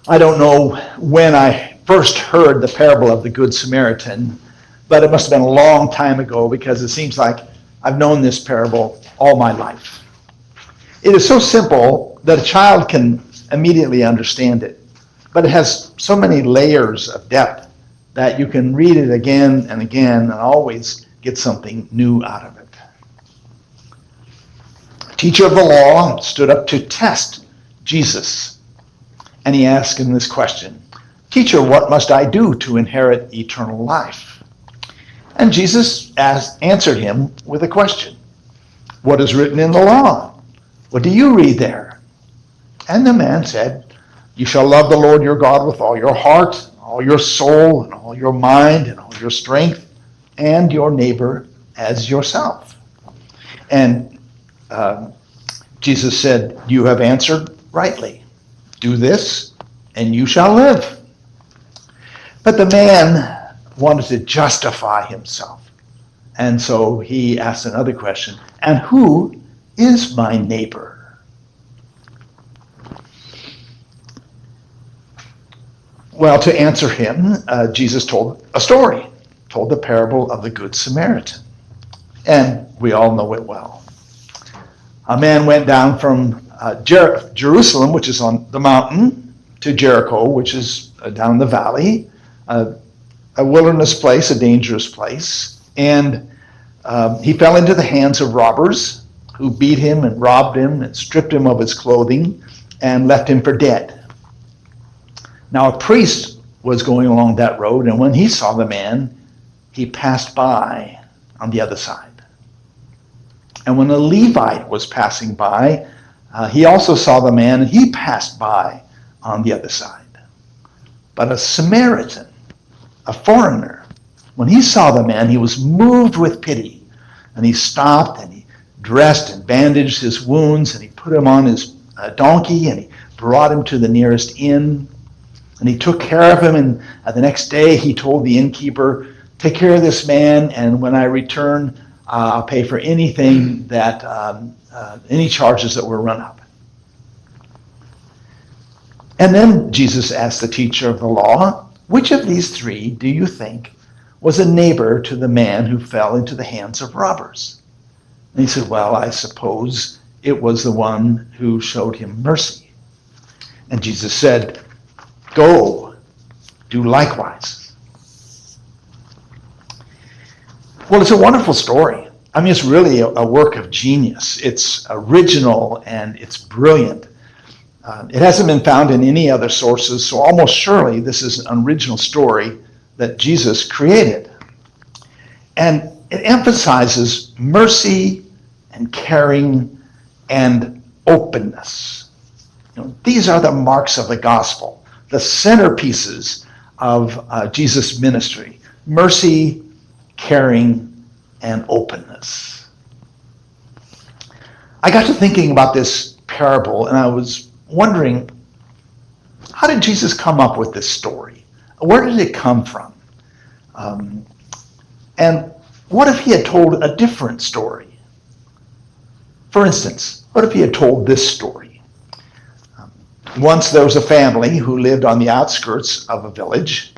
I don't know when I first heard the parable of the Good Samaritan, but it must have been a long time ago because it seems like I've known this parable all my life. It is so simple that a child can immediately understand it, but it has so many layers of depth that you can read it again and again and always get something new out of it. A teacher of the law stood up to test Jesus, and he asked him this question, "Teacher, what must I do to inherit eternal life?" And Jesus answered him with a question. "What is written in the law? What do you read there?" And the man said, "You shall love the Lord your God with all your heart, all your soul, and all your mind, and all your strength, and your neighbor as yourself." And Jesus said, "You have answered rightly. Do this, and you shall live." But the man wanted to justify himself. And so he asked another question, "And who is my neighbor?" Well, to answer him, Jesus told a story, told the parable of the Good Samaritan. And we all know it well. A man went down from Jerusalem, which is on the mountain, to Jericho, which is down the valley, a wilderness place, a dangerous place. And he fell into the hands of robbers who beat him and robbed him and stripped him of his clothing and left him for dead. Now a priest was going along that road, and when he saw the man, he passed by on the other side. And when a Levite was passing by, he also saw the man, and he passed by on the other side. But a Samaritan, a foreigner, when he saw the man, he was moved with pity, and he stopped and he dressed and bandaged his wounds, and he put him on his donkey, and he brought him to the nearest inn. And he took care of him, and the next day he told the innkeeper, "Take care of this man, and when I return, I'll pay for anything that, any charges that were run up." And then Jesus asked the teacher of the law, "Which of these three do you think was a neighbor to the man who fell into the hands of robbers?" And he said, "Well, I suppose it was the one who showed him mercy." And Jesus said, "Go, do likewise." Well, it's a wonderful story. I mean, it's really a work of genius. It's original and it's brilliant. It hasn't been found in any other sources, so almost surely this is an original story that Jesus created. And it emphasizes mercy and caring and openness. These are the marks of the gospel, the centerpieces of Jesus' ministry: mercy, caring, and openness. I got to thinking about this parable, and I was wondering, how did Jesus come up with this story? Where did it come from? And what if he had told a different story? For instance, what if he had told this story? Once there was a family who lived on the outskirts of a village,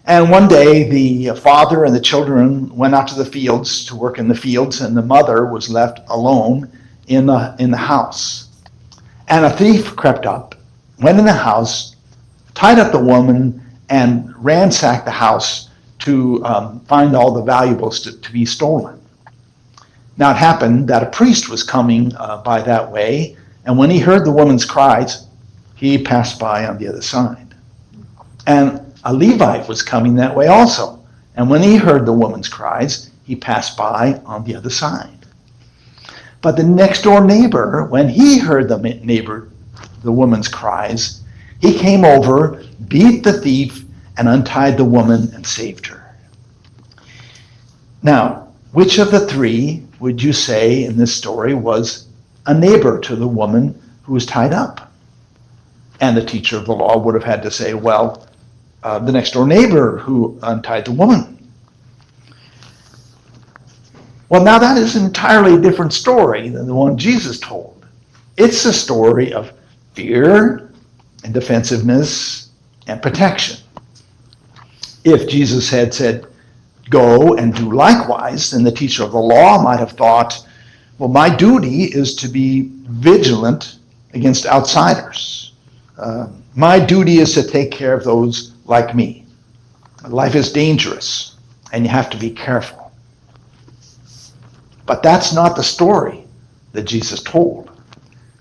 and one day the father and the children went out to the fields to work in the fields, and the mother was left alone in the house. And a thief crept up, went in the house, tied up the woman, and ransacked the house to find all the valuables to be stolen. Now it happened that a priest was coming by that way, and when he heard the woman's cries, he passed by on the other side. And a Levite was coming that way also, and when he heard the woman's cries, he passed by on the other side. But the next door neighbor, when he heard the woman's cries, he came over, beat the thief, and untied the woman and saved her. Now, which of the three would you say in this story was a neighbor to the woman who was tied up? And the teacher of the law would have had to say, well, the next door neighbor who untied the woman. Well, now that is an entirely different story than the one Jesus told. It's a story of fear and defensiveness and protection. If Jesus had said, go and do likewise, then the teacher of the law might have thought, well, my duty is to be vigilant against outsiders. My duty is to take care of those like me. Life is dangerous, and you have to be careful. But that's not the story that Jesus told.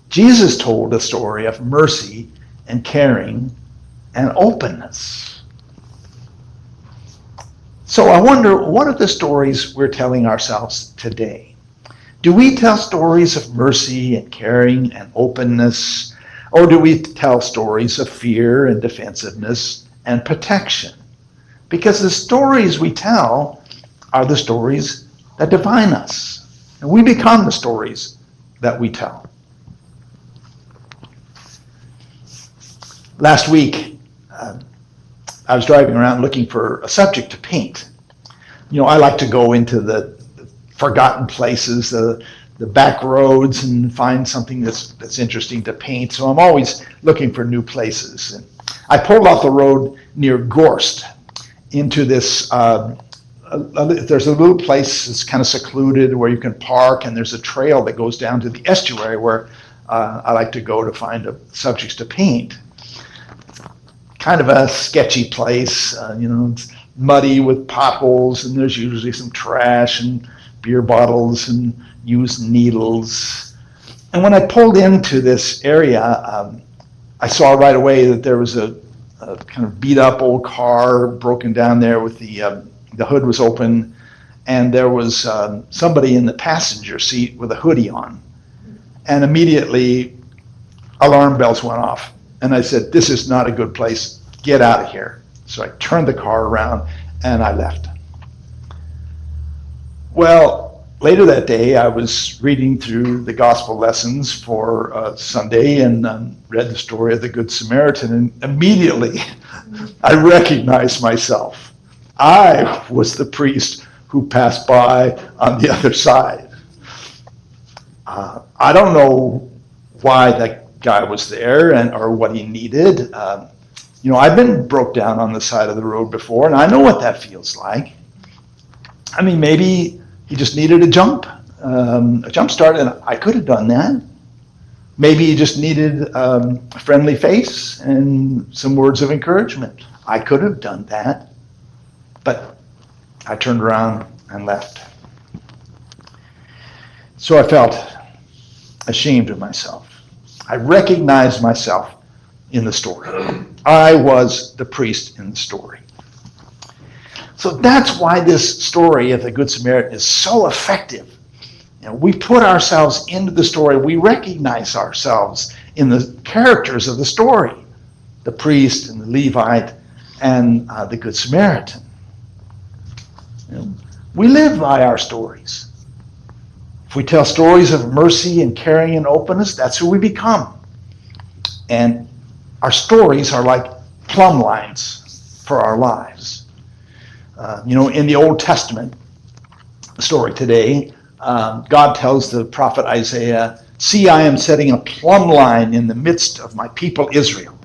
Jesus told a story of mercy and caring and openness. So I wonder, what are the stories we're telling ourselves today? Do we tell stories of mercy and caring and openness, or do we tell stories of fear and defensiveness and protection? Because the stories we tell are the stories that define us, and we become the stories that we tell. Last week, I was driving around looking for a subject to paint. You know, I like to go into the forgotten places, the back roads, and find something that's interesting to paint. So I'm always looking for new places. And I pulled off the road near Gorst into this, there's a little place that's kind of secluded where you can park, and there's a trail that goes down to the estuary where I like to go to find subjects to paint. Kind of a sketchy place, it's muddy with potholes, and there's usually some trash and beer bottles and used needles. And when I pulled into this area, I saw right away that there was a kind of beat up old car broken down there with the hood was open, and there was somebody in the passenger seat with a hoodie on. And immediately alarm bells went off. And I said, this is not a good place. Get out of here. So I turned the car around and I left. Well, later that day, I was reading through the gospel lessons for Sunday and read the story of the Good Samaritan. And immediately I recognized myself. I was the priest who passed by on the other side. I don't know why that guy was there or what he needed. I've been broke down on the side of the road before, and I know what that feels like. I mean, maybe he just needed a jump start, and I could have done that. Maybe he just needed a friendly face and some words of encouragement. I could have done that, but I turned around and left. So I felt ashamed of myself. I recognized myself in the story. I was the priest in the story. So that's why this story of the Good Samaritan is so effective. We put ourselves into the story. We recognize ourselves in the characters of the story, the priest and the Levite and the Good Samaritan. We live by our stories. If we tell stories of mercy and caring and openness, that's who we become. And our stories are like plumb lines for our lives. In the Old Testament story today, God tells the prophet Isaiah, "See, I am setting a plumb line in the midst of my people Israel."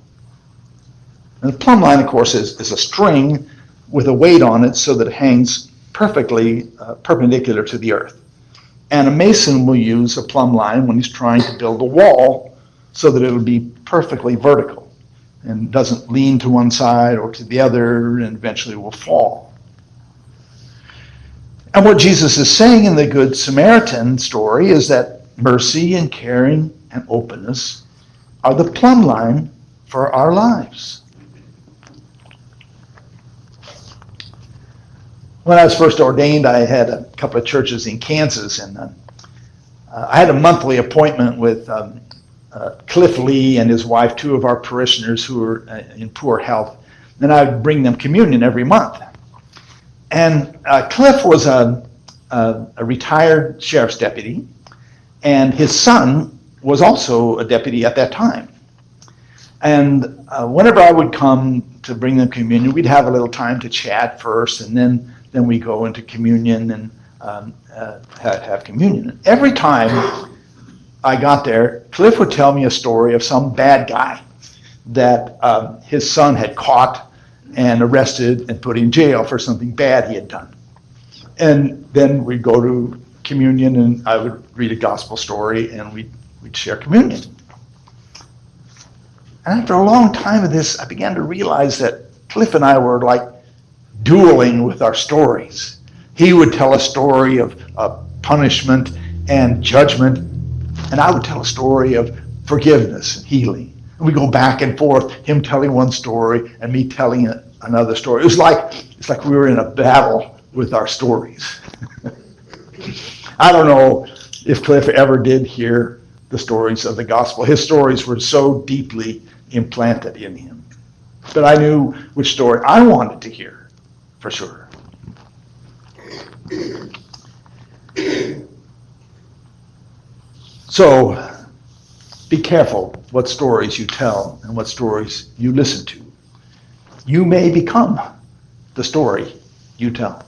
And the plumb line, of course, is a string with a weight on it so that it hangs perfectly perpendicular to the earth. And a mason will use a plumb line when he's trying to build a wall so that it'll be perfectly vertical and doesn't lean to one side or to the other and eventually will fall. And what Jesus is saying in the Good Samaritan story is that mercy and caring and openness are the plumb line for our lives. When I was first ordained, I had a couple of churches in Kansas, and I had a monthly appointment with Cliff Lee and his wife, two of our parishioners who were in poor health. And I would bring them communion every month. And Cliff was a retired sheriff's deputy, and his son was also a deputy at that time. And whenever I would come to bring them communion, we'd have a little time to chat first, and then we go into communion and have communion. And every time I got there, Cliff would tell me a story of some bad guy that his son had caught and arrested and put in jail for something bad he had done. And then we'd go to communion, and I would read a gospel story, and we'd share communion. And after a long time of this, I began to realize that Cliff and I were like dueling with our stories. He would tell a story of punishment and judgment, and I would tell a story of forgiveness and healing. And we go back and forth, him telling one story and me telling another story. It's like we were in a battle with our stories. I don't know if Cliff ever did hear the stories of the gospel. His stories were so deeply implanted in him. But I knew which story I wanted to hear, for sure. So, be careful what stories you tell and what stories you listen to. You may become the story you tell.